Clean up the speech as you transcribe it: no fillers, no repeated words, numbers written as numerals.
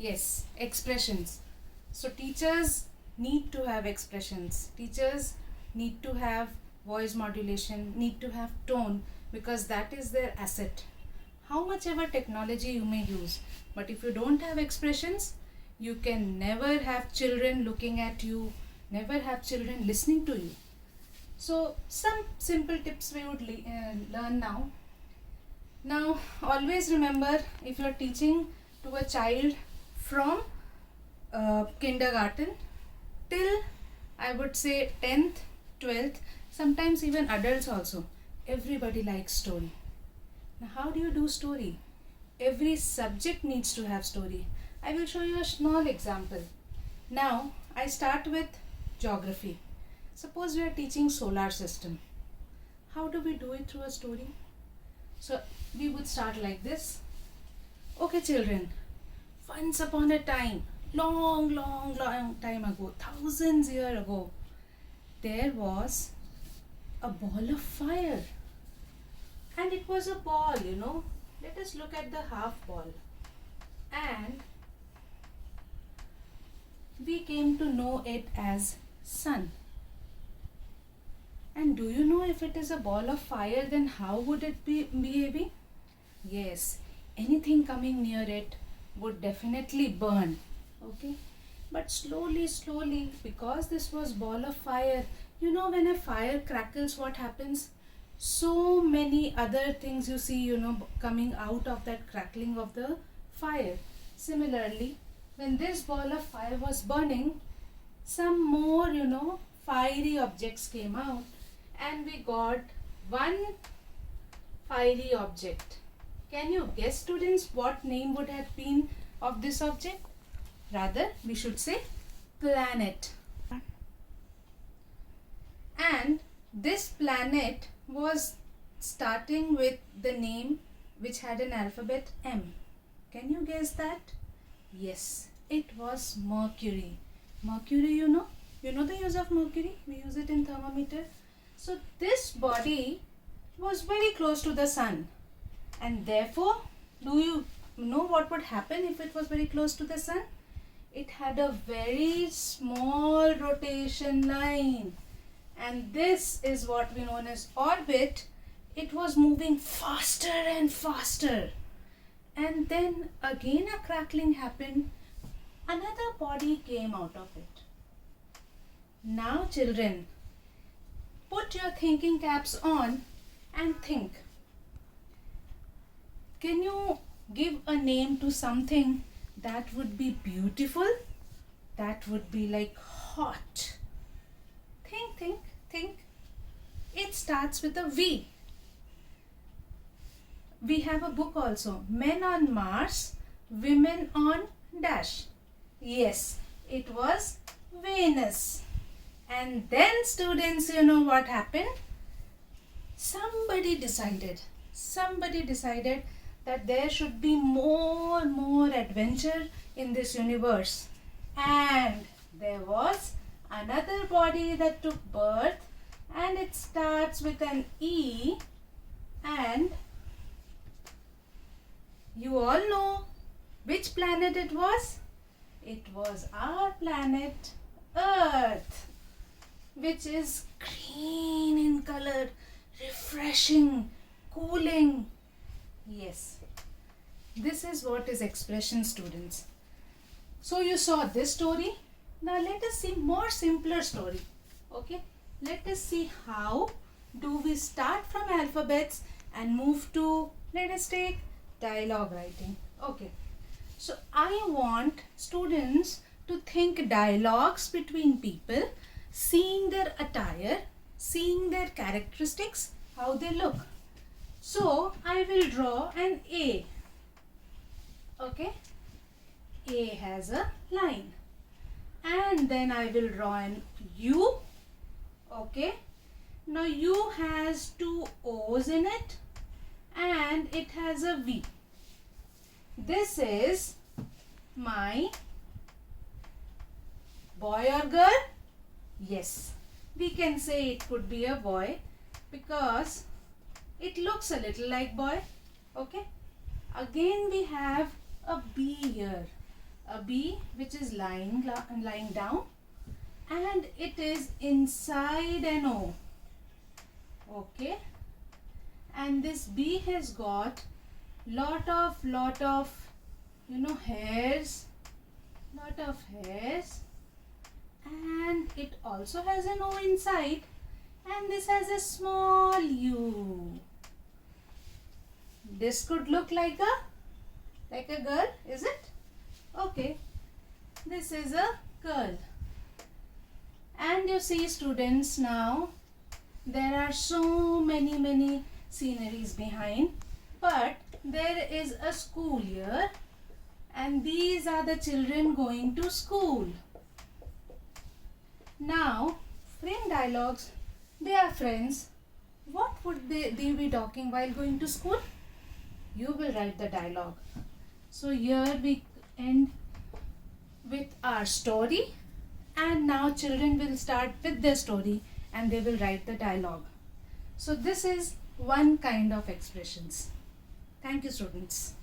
Yes, expressions. So teachers need to have expressions. Teachers need to have voice modulation, need to have tone, because that is their asset. How much ever technology you may use, but if you don't have expressions, you can never have children looking at you, never have children listening to you. So some simple tips we would learn now. Now always remember, if you are teaching to a child from kindergarten till, I would say, 10th, 12th, sometimes even adults also, everybody likes story. Now how do you do story? Every subject needs to have story. I will show you a small example. Now I start with geography. Suppose we are teaching solar system. How do we do it through a story? So we would start like this. Okay children, once upon a time, long time ago, thousands years ago, there was a ball of fire. And it was a ball, Let us look at the half ball. And we came to know it as sun. And do you know, if it is a ball of fire, then how would it be behaving? Yes, anything coming near it would definitely burn. Okay, but slowly, because this was ball of fire, when a fire crackles, what happens? So many other things you see, coming out of that crackling of the fire. Similarly, when this ball of fire was burning, some more, fiery objects came out, and we got one fiery object. Can you guess, students, what name would have been of this object? Rather, we should say planet. And this planet was starting with the name which had an alphabet M. Can you guess that? Yes, it was Mercury. Mercury, you know the use of mercury? We use it in thermometer. So this body was very close to the sun, and therefore, do you know what would happen if it was very close to the sun? It had a very small rotation line, and this is what we know as orbit. It was moving faster and faster, and then again a crackling happened. Another body came out of it. Now children, put your thinking caps on and think. Can you give a name to something that would be beautiful? That would be like hot. Think. It starts with a V. We have a book also. Men on Mars, Women on Dash. Yes, it was Venus. And then students, you know what happened? Somebody decided that there should be more adventure in this universe. And there was another body that took birth, and it starts with an E, and you all know which planet it was? It was our planet Earth, which is green in color, refreshing, cooling. Yes, this is what is expression, students. So you saw this story. Now let us see more simpler story. Okay, let us see how do we start from alphabets and move to, let us take dialogue writing. Okay, so I want students to think dialogues between people, seeing their attire, seeing their characteristics, how they look. So I will draw an A. Okay, A has a line, and then I will draw an U. Okay, now U has two O's in it, and it has a V. This is my boy or girl? Yes, we can say it could be a boy because it looks a little like boy. Okay, again we have a B here. a bee which is lying down, and it is inside an O. Okay, and this bee has got lot of hairs, and it also has an O inside, and this has a small U. This could look like a girl, is it? Okay, this is a girl. And you see, students, now there are so many sceneries behind, but there is a school here, and these are the children going to school. Now, frame dialogues, they are friends. What would they be talking while going to school? You will write the dialogue. So here we end with our story, and now children will start with their story and they will write the dialogue. So this is one kind of expressions. Thank you, students.